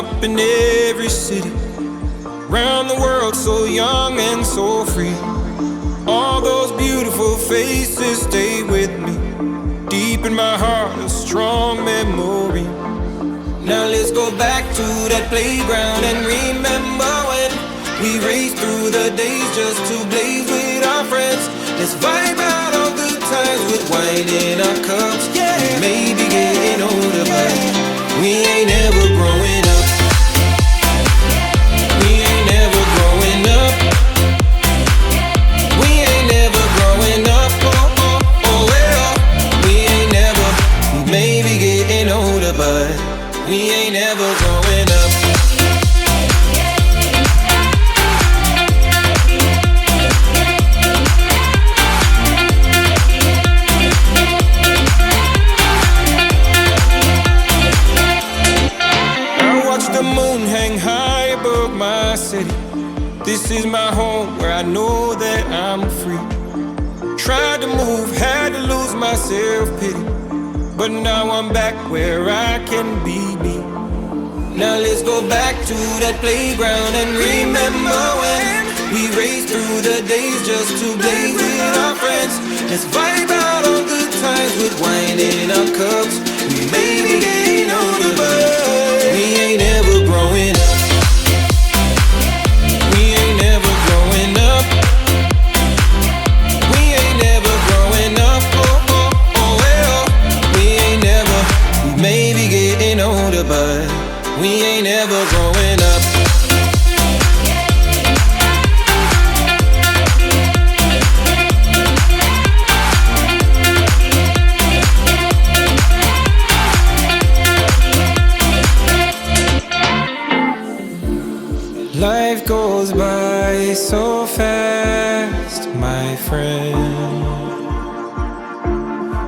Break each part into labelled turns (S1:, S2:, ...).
S1: up in every city, round the world so young and so free. All those beautiful faces stay with me, deep in my heart a strong memory. Now let's go back to that playground and remember when we raced through the days just to blaze with our friends. Let's vibe out all good times with wine in our cups. Yeah, we may be getting older, but we ain't never growing up. We ain't never growing up. We ain't never growing up. Oh, oh, oh, well, we ain't never. We may be getting older, but we ain't never growing up. The moon hang high above my city. This is my home where I know that I'm free. Tried to move, had to lose my self-pity, but now I'm back where I can be me. Now let's go back to that playground and remember when we raced through the days just to blaze with our friends. Let's vibe out all good times with wine in our cups. We may be getting older, but we ain't ever growing up. We ain't never growing up. We ain't never growing up. Oh, oh, oh, well, we ain't never. We may be getting older, but we ain't ever growing up. Life goes by so fast, my friend.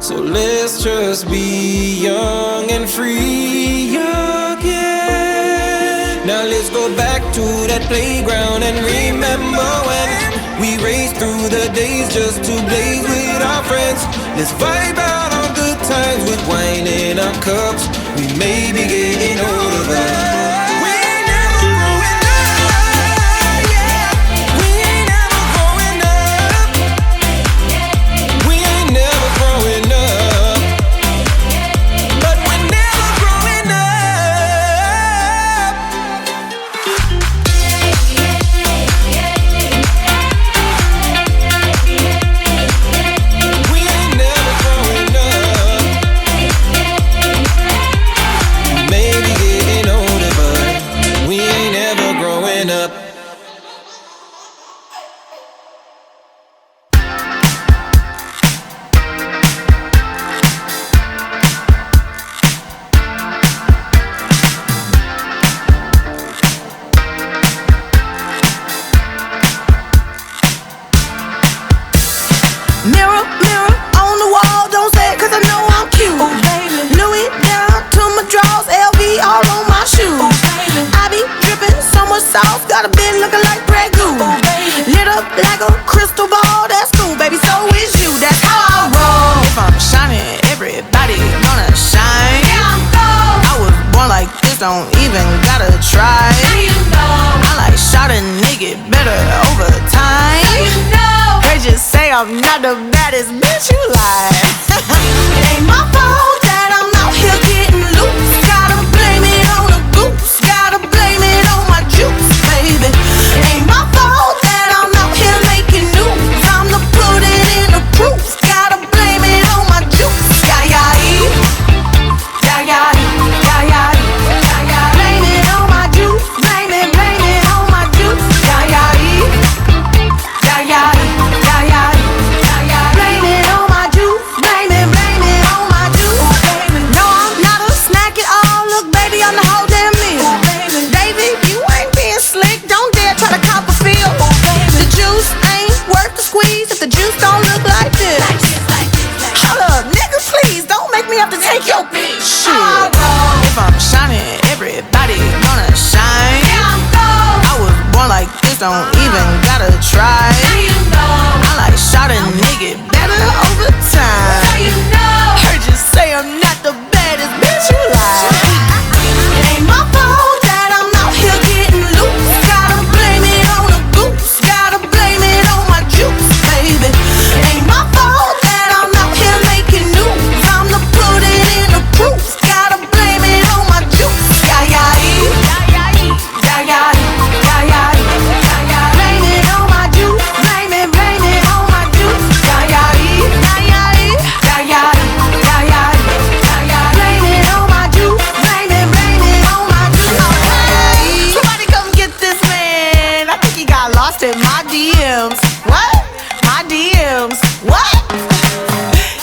S1: So let's just be young and free again. Now let's go back to that playground and remember when we raced through the days just to blaze with our friends. Let's vibe out on good times with wine in our cups. We may be getting older, but
S2: got a bed looking like Grey Goo. Lit up like a crystal ball, that's cool, baby, so is you, that's how I roll. If I'm shining, everybody gonna shine. Yeah, I'm gold. I was born like this, don't even gotta try. Now you know. I like shot a nigga better over time. Now you know. They just say I'm not the baddest bitch, you lie. It ain't my fault that I'm out here getting loose. Gotta blame it on the goose. Gotta blame it on my juice. Baby, ain't my fault that I'm out here making news. I'm the put it in the proof. Gotta blame it on my juice. Blame it on my juice. Blame it on my juice. Blame it on my juice. Blame it on my juice. No, I'm not a snack at all. Look, baby, I'm the whole damn meal. David, you ain't being slick. Don't dare try to cop a feel. The juice ain't worth the squeeze if the juice don't look like this. Hold up, nigga, please don't make me have to take your bitch. Shit. If I'm shining, everybody gonna shine. I was born like this, don't even gotta try. I like shot a nigga better over time. Heard you say I'm not the baddest bitch, you lie. It ain't my fault that lost in my DMs. What? My DMs. What?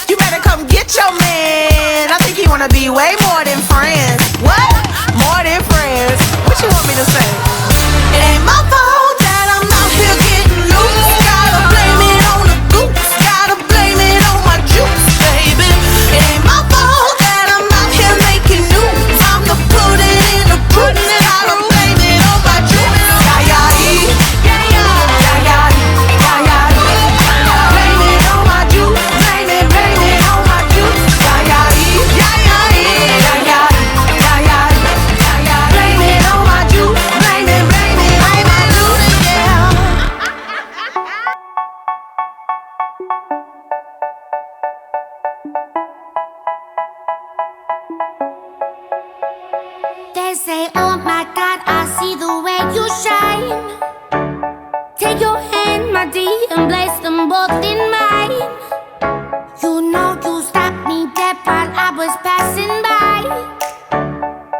S2: You better come get your man. I think he wanna be way more than friends. What? More than friends. What you want me to say? It ain't my fault that I'm out here getting loose. Gotta blame it on the goose. Gotta blame it on my juice, baby. It ain't my fault that I'm out here making news. I'm the put it in the group. Gotta blame it on my juice. Yeah, yeah, yeah, yeah, yeah, yeah, yeah, yeah. Blame it on my juice. Blame it on my juice. Yeah, yeah, yeah, yeah, yeah, yeah, yeah, yeah. Blame it on my juice. Blame it on my juice. Yeah.
S3: They say, oh my God, I see the way you shine. Take your hand, my dear, and place them both in mine. You know you stopped me dead while I was passing by.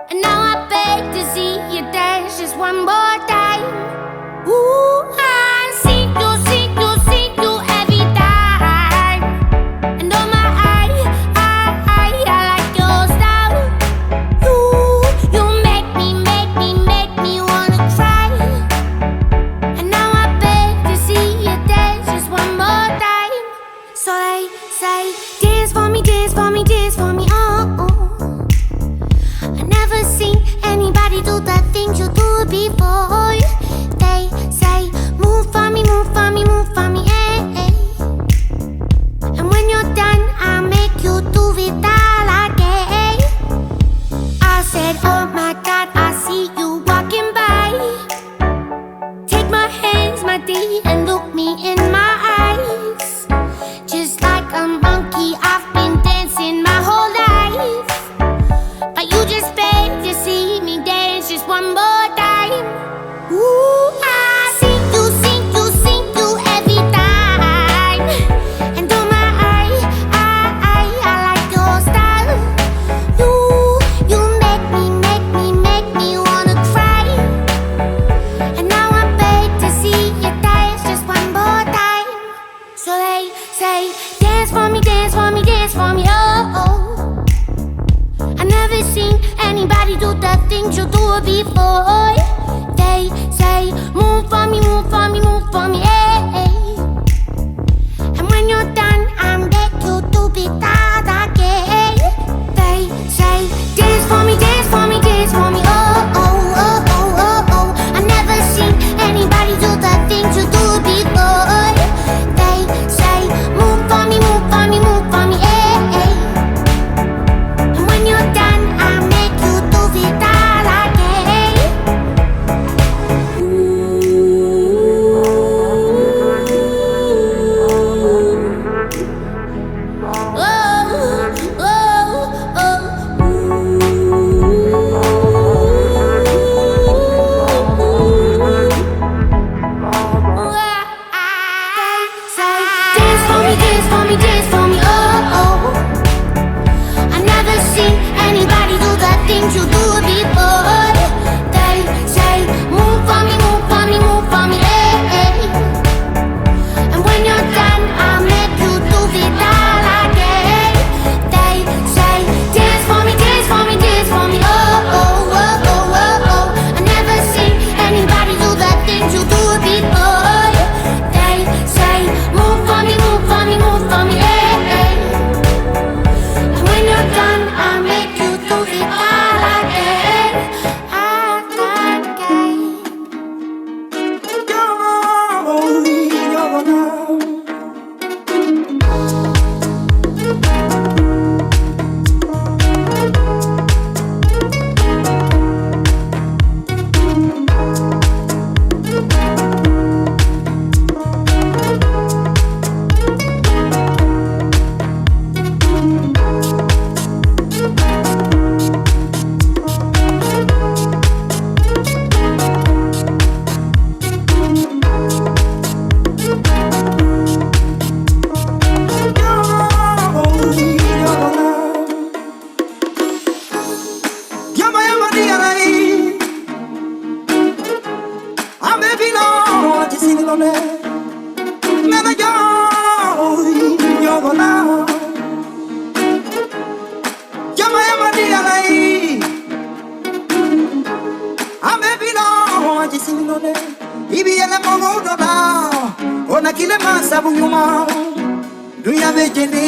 S3: And now I beg to see you dance just one more time. Ooh, I see you every time. And oh my, I like your style. You make me wanna cry. And now I beg to see you dance just one more time. So they say, dance for me, dance for me, dance for me, oh, oh. I never seen anybody do the things you do before. They say, move for me, move for me, move for me, eh, eh. And when you're done, I'll make you do it all again. I said, oh my God, I see you walking by. Take my hands, my dear, and look me in my eyes. Just like a monkey, I've been dancing my whole life. But you just beg to see me dance just one more time. Ooh, I see you every time. And oh my, I like your style. You make me wanna cry. And now I beg to see you dance just one more time. So they say, dance for me, dance for me, dance for me, oh, oh. I never seen anybody do the things you do before. They say, move for me, move for me, move for me, eh, eh. And when you're done, I'm back you to be that again. They say, dance for me, dance for me, dance for me, oh, oh, oh, oh, oh, oh. I never seen anybody do the things you do before. They say, move for me, move for me, move for me, eh, eh. And when you're done, I'll make you do it all again. Ooh.
S2: silone nana yo yogola yama yama dia lai ame bilo anti silone ibi ele mogo dola ona kile masabu nyuma dunya vejeni.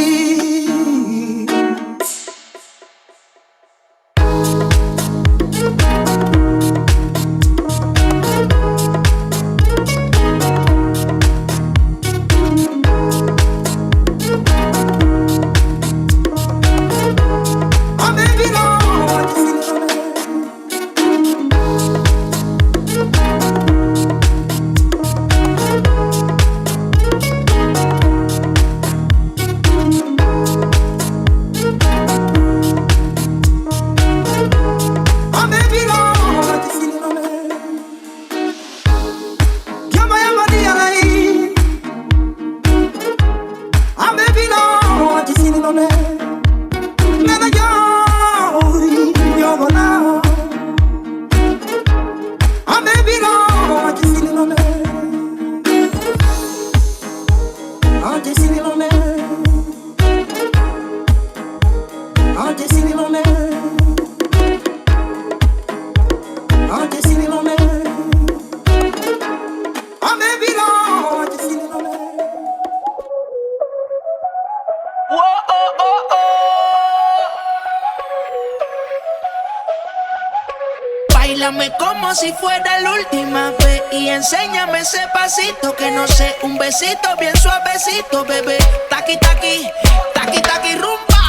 S4: Báilame como si fuera la última vez y enséñame ese pasito que no sé, un besito bien suavecito, bebé. Taqui, taqui, taqui, taqui, rumba.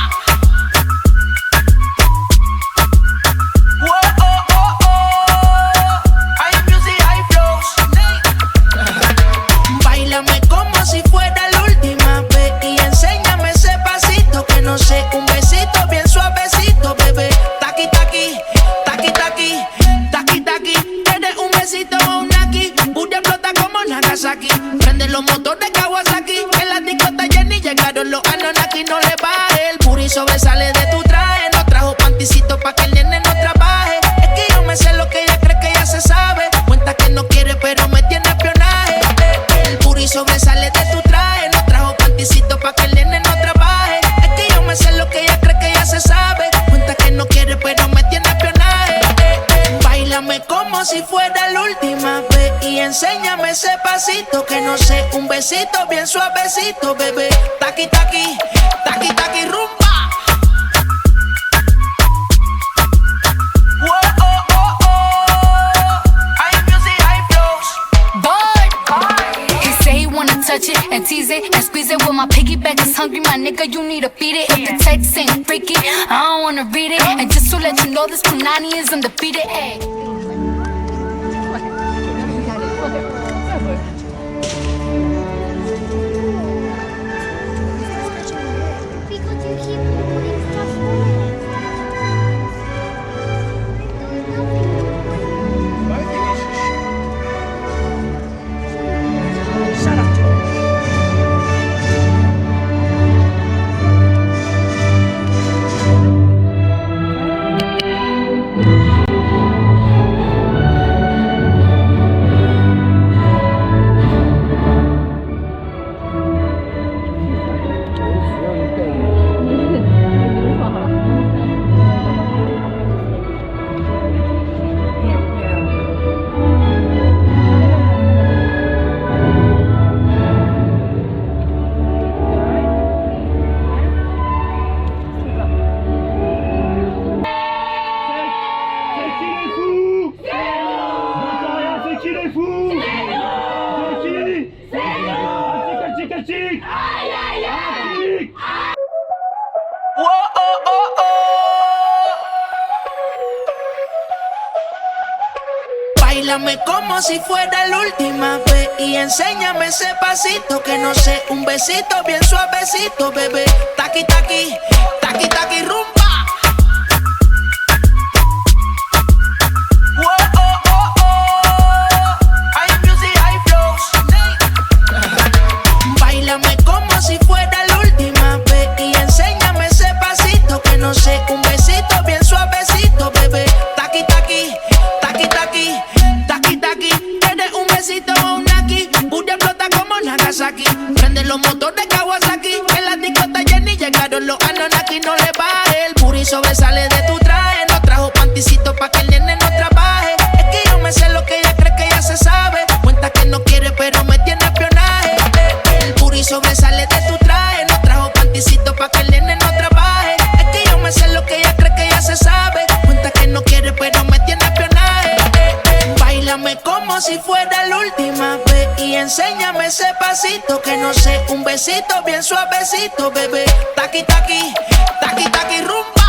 S4: Báilame como si fuera la última vez y enséñame ese pasito que no sé, un besito bien suavecito, bebé. Taqui, taqui, taqui, taqui, taqui, taqui. Tienes un besito o un aquí, Bulla explota como Nagasaki. Prende los motores Kawasaki, en la discota Jenny llegaron los Anunnaki. No le baje, el booty sobresale de tu traje. No trajo panticito pa' que el nene no trabaje. Es que yo me sé lo que ella cree que ya se sabe. Cuenta que no quiere pero me tiene espionaje. El booty sobresale de tu traje. No trajo panticito pa' que el nene no trabaje. Es que yo me sé lo que ella cree que ya se sabe. Cuenta que no quiere pero me tiene espionaje. Báilame como si fuera la última vez y enséñame ese pasito que no sé, un besito bien suavecito, bebé. Taqui, taqui, taqui, taqui, rumba.
S3: Touch it and tease it and squeeze it. When my piggyback is hungry, my nigga, you need to feed it. If the text ain't freaky, I don't wanna read it. And just to let you know, this Punani is undefeated. Ay.
S4: Báilame como si fuera la última vez y enséñame ese pasito que no sé, un besito bien suavecito, bebé. Taqui, taqui, taqui, taqui, rumba. Báilame como si fuera la última vez y enséñame ese pasito que no sé, un besito bien suavecito, bebé. Taqui, taqui, taqui, taqui, taqui, taqui. Tienes un besito o un aquí, Bailame como si fuera la última vez y enséñame ese pasito que no sé, un besito bien suavecito, bebé. Taqui, taqui, taqui, taqui, rumba.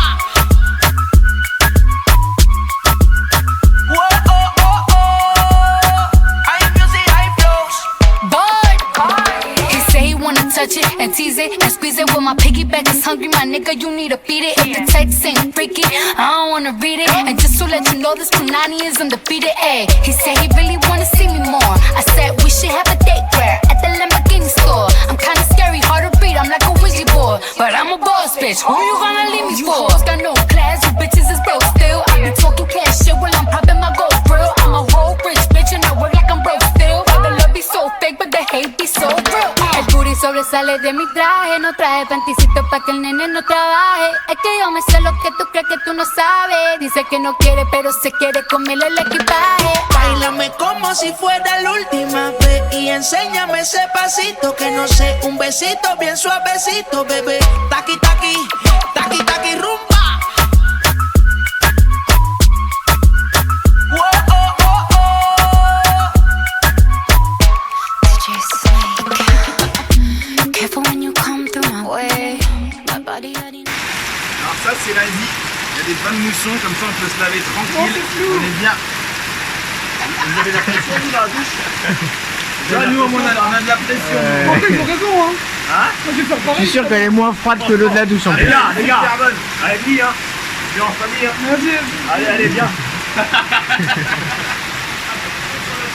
S3: Touch it and tease it and squeeze it. When my piggyback is hungry, my nigga, you need to feed it. If the text ain't freaky, I don't wanna read it. And just to let you know, this Punani is undefeated. Ayy, he said he really wanna see me more. I said we should have a date where at the Lamborghini store. I'm kinda scary, hard to read, I'm like a Ouija board, but I'm a boss bitch. Who you gonna leave me for? You got no class, you bitches is broke still. I be talking cash shit while I'm popping my gold grill. I'm a whole rich bitch and I work like I'm broke still. But the love be so fake, but the hate be so real. El booty sobresale de mi traje, no traje panticito pa' que el nene no trabaje. Es que yo me sé lo que tú crees que tú no sabes. Dice que no quiere, pero se quiere comerle el equipaje.
S4: Báilame como si fuera la última vez y enséñame ese pasito que no sé, un besito bien suavecito, bebé. Taqui, taqui, taqui, taqui, rumba.
S5: Alors ça c'est l'Asie, il y a des bains de mousson, comme ça on peut se laver tranquille, on est bien. Vous avez la pression vous dans la douche? Là nous on a de la pression.
S6: En fait ils ont raison hein.
S5: Hein?
S6: Moi je vais faire pareil.
S7: Je suis sûr qu'elle est moins froide que l'eau de la douche en plus.
S5: Les gars, super bonne. Allez vie hein, viens en famille hein.
S6: Vas-y.
S5: Allez, allez viens.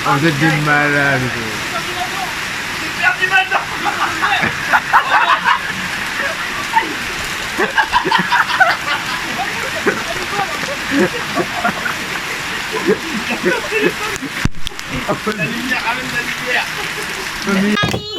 S7: Oh, vous êtes des malades.
S5: J'ai perdu ma dent. La lumière, ramène la lumière.